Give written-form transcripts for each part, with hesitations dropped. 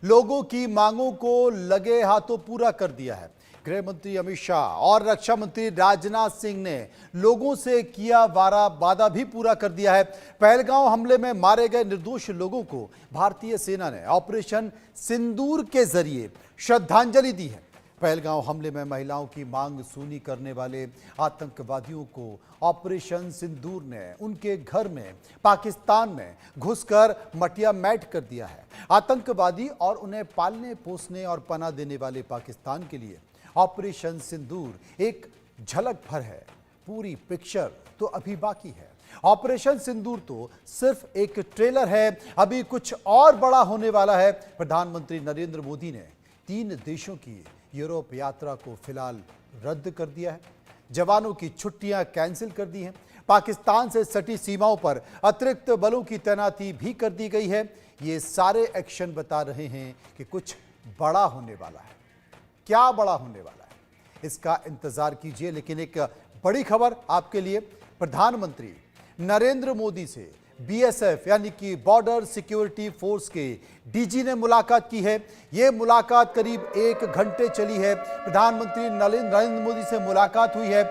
लोगों की मांगों को लगे हाथों पूरा कर दिया है। गृह मंत्री अमित शाह और रक्षा मंत्री राजनाथ सिंह ने लोगों से किया वादा भी पूरा कर दिया है। पहलगांव हमले में मारे गए निर्दोष लोगों को भारतीय सेना ने ऑपरेशन सिंदूर के जरिए श्रद्धांजलि दी है। पहलगांव हमले में महिलाओं की मांग सुनी करने वाले आतंकवादियों को ऑपरेशन सिंदूर ने उनके घर में पाकिस्तान में घुसकर मटिया मैट कर दिया है। आतंकवादी और उन्हें पालने पोसने और पनाह देने वाले पाकिस्तान के लिए ऑपरेशन सिंदूर एक झलक भर है। पूरी पिक्चर तो अभी बाकी है। ऑपरेशन सिंदूर तो सिर्फ एक ट्रेलर है, अभी कुछ और बड़ा होने वाला है। प्रधानमंत्री नरेंद्र मोदी ने 3 देशों की यूरोप यात्रा को फिलहाल रद्द कर दिया है। जवानों की छुट्टियां कैंसिल कर दी हैं। पाकिस्तान से सटी सीमाओं पर अतिरिक्त बलों की तैनाती भी कर दी गई है। ये सारे एक्शन बता रहे हैं कि कुछ बड़ा होने वाला है। क्या बड़ा होने वाला है, इसका इंतजार कीजिए। लेकिन एक बड़ी खबर आपके लिए, प्रधानमंत्री नरेंद्र मोदी से बीएसएफ यानी कि बॉर्डर सिक्योरिटी फोर्स के डीजी ने मुलाकात की है। यह मुलाकात करीब 1 घंटे चली है। प्रधानमंत्री नरेंद्र मोदी से मुलाकात हुई है।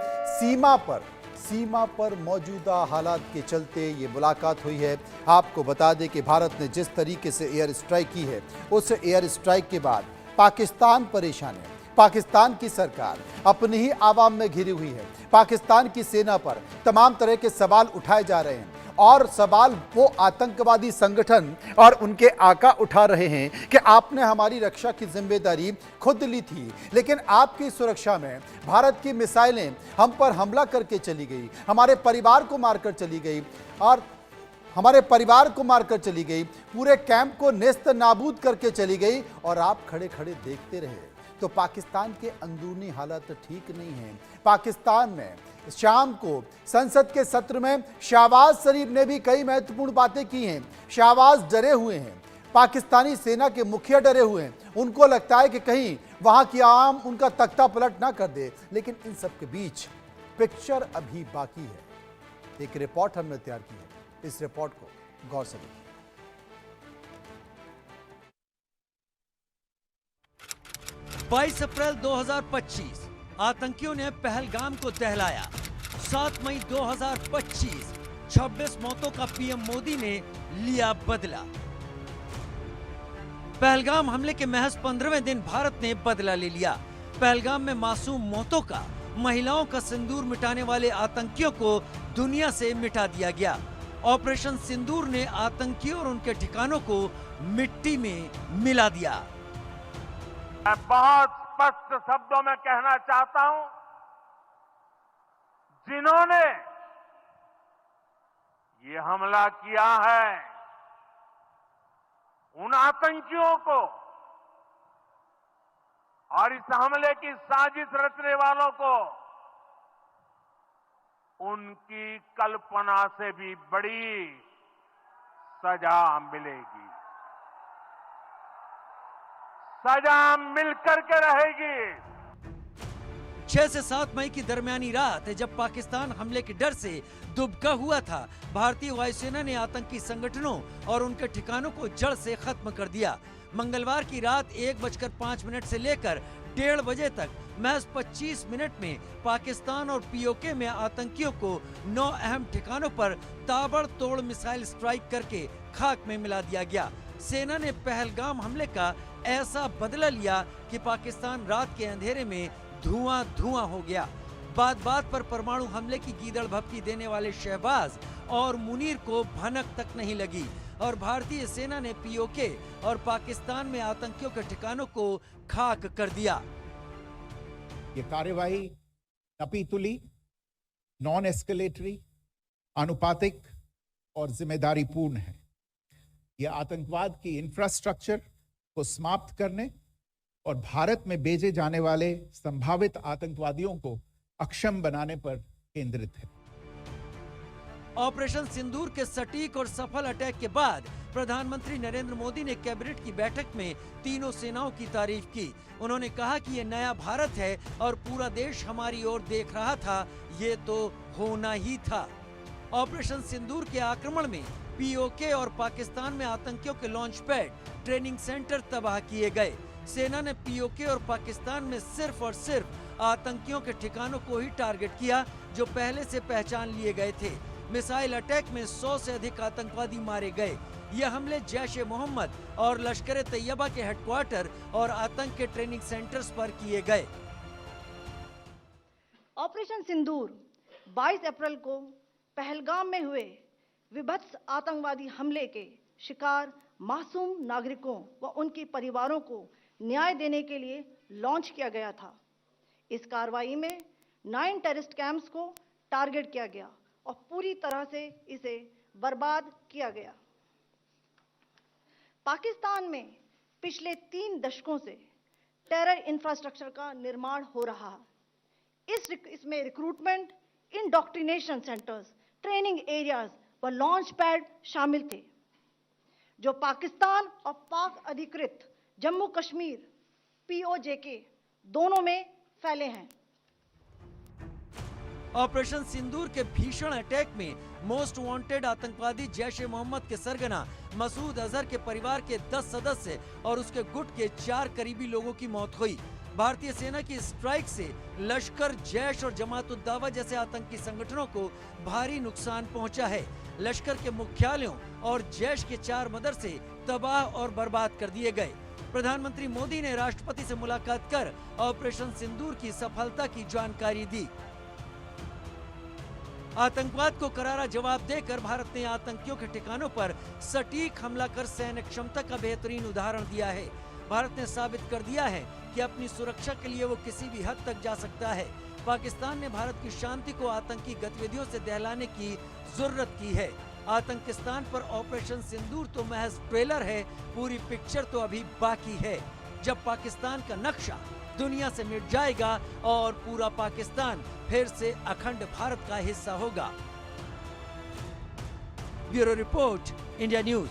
सीमा पर मौजूदा हालात के चलते ये मुलाकात हुई है। आपको बता दें कि भारत ने जिस तरीके से एयर स्ट्राइक की है, उस एयर स्ट्राइक के बाद पाकिस्तान परेशान है। पाकिस्तान की सरकार अपनी ही आवाम में घिरी हुई है। पाकिस्तान की सेना पर तमाम तरह के सवाल उठाए जा रहे हैं और सवाल वो आतंकवादी संगठन और उनके आका उठा रहे हैं कि आपने हमारी रक्षा की जिम्मेदारी खुद ली थी, लेकिन आपकी सुरक्षा में भारत की मिसाइलें हम पर हमला करके चली गई, हमारे परिवार को मारकर चली गई और पूरे कैंप को नेस्त नाबूद करके चली गई और आप खड़े खड़े देखते रहे। तो पाकिस्तान के अंदरूनी हालात ठीक नहीं हैं। पाकिस्तान में शाम को संसद के सत्र में शहबाज शरीफ ने भी कई महत्वपूर्ण बातें की हैं। शहबाज डरे हुए हैं, पाकिस्तानी सेना के मुखिया डरे हुए हैं। उनको लगता है कि कहीं वहां की आवाम उनका तख्ता पलट ना कर दे। लेकिन इन सब के बीच पिक्चर अभी बाकी है। एक रिपोर्ट हमने तैयार की है, इस रिपोर्ट को गौर से देखिए। 22 अप्रैल 2025 आतंकियों ने पहलगाम को दहलाया। 7 मई 2025 26 मौतों का पीएम मोदी ने लिया बदला। पहलगाम हमले के महज 15वें दिन भारत ने बदला ले लिया। पहलगाम में मासूम मौतों का, महिलाओं का सिंदूर मिटाने वाले आतंकियों को दुनिया से मिटा दिया गया। ऑपरेशन सिंदूर ने आतंकियों और उनके ठिकानों को मिट्टी में मिला दिया। मैं बहुत स्पष्ट शब्दों में कहना चाहता हूं, जिन्होंने ये हमला किया है, उन आतंकियों को और इस हमले की साजिश रचने वालों को उनकी कल्पना से भी बड़ी सजा मिलेगी। सजा मिलकर के रहेगी। 6 से 7 मई की दरमियानी रात जब पाकिस्तान हमले के डर से दुबका हुआ था, भारतीय वायुसेना ने आतंकी संगठनों और उनके ठिकानों को जड़ से खत्म कर दिया। मंगलवार की रात 1:05 से लेकर 1:30 बजे तक महज 25 मिनट में पाकिस्तान और पीओके में आतंकियों को 9 अहम ठिकानों पर ताबड़तोड़ मिसाइल स्ट्राइक करके खाक में मिला दिया गया। सेना ने पहलगाम हमले का ऐसा बदला लिया कि पाकिस्तान रात के अंधेरे में धुआं हो गया। बात पर परमाणु हमले की गीदड़ भभकी देने वाले शहबाज और मुनीर को भनक तक नहीं लगी और भारतीय सेना ने पीओके और पाकिस्तान में आतंकियों के ठिकानों को खाक कर दिया। ये कार्यवाही नपीतुली, नॉन एस्केलेटरी, अनुपातिक और जिम्मेदारी पूर्ण है। यह आतंकवाद की इंफ्रास्ट्रक्चर को समाप्त करने और भारत में भेजे जाने वाले संभावित आतंकवादियों को अक्षम बनाने पर केंद्रित है। ऑपरेशन सिंदूर के सटीक और सफल अटैक के बाद प्रधानमंत्री नरेंद्र मोदी ने कैबिनेट की बैठक में तीनों सेनाओं की तारीफ की। उन्होंने कहा कि ये नया भारत है और पूरा देश हमारी ओर देख रहा था, ये तो होना ही था। ऑपरेशन सिंदूर के आक्रमण में पीओके और पाकिस्तान में आतंकियों के लॉन्च पैड, ट्रेनिंग सेंटर तबाह किए गए। सेना ने पीओके और पाकिस्तान में सिर्फ और सिर्फ आतंकियों के ठिकानों को ही टारगेट किया जो पहले से पहचान लिए गए थे। मिसाइल अटैक में 100 से अधिक आतंकवादी मारे गए। यह हमले जैश ए मोहम्मद और लश्कर तैयबा के हेडक्वार्टर और आतंक के ट्रेनिंग सेंटर्स पर किए गए। ऑपरेशन सिंदूर 22 अप्रैल को पहलगाम में हुए विभत्स आतंकवादी हमले के शिकार मासूम नागरिकों व उनके परिवारों को न्याय देने के लिए लॉन्च किया गया था। इस कार्रवाई में 9 टेररिस्ट कैंप्स को टारगेट किया गया और पूरी तरह से इसे बर्बाद किया गया। पाकिस्तान में पिछले 3 दशकों से टेरर इंफ्रास्ट्रक्चर का निर्माण हो रहा है। इसमें recruitment, indoctrination centres, training areas व लॉन्च पैड शामिल थे जो पाकिस्तान और पाक अधिकृत जम्मू कश्मीर पीओजेके दोनों में फैले हैं। ऑपरेशन सिंदूर के भीषण अटैक में मोस्ट वांटेड आतंकवादी जैश ए मोहम्मद के सरगना मसूद अजहर के परिवार के 10 सदस्य और उसके गुट के 4 करीबी लोगों की मौत हुई। भारतीय सेना की स्ट्राइक से लश्कर, जैश और जमात-उद-दावा जैसे आतंकी संगठनों को भारी नुकसान पहुंचा है। लश्कर के मुख्यालयों और जैश के 4 मदरसे तबाह और बर्बाद कर दिए गए। प्रधानमंत्री मोदी ने राष्ट्रपति से मुलाकात कर ऑपरेशन सिंदूर की सफलता की जानकारी दी। आतंकवाद को करारा जवाब देकर भारत ने आतंकियों के ठिकानों पर सटीक हमला कर सैन्य क्षमता का बेहतरीन उदाहरण दिया है। भारत ने साबित कर दिया है कि अपनी सुरक्षा के लिए वो किसी भी हद तक जा सकता है। पाकिस्तान ने भारत की शांति को आतंकी गतिविधियों से दहलाने की जरूरत की है। आतंकिस्तान पर ऑपरेशन सिंदूर तो महज ट्रेलर है, पूरी पिक्चर तो अभी बाकी है। जब पाकिस्तान का नक्शा दुनिया से मिट जाएगा और पूरा पाकिस्तान फिर से अखंड भारत का हिस्सा होगा। Bureau report, India news.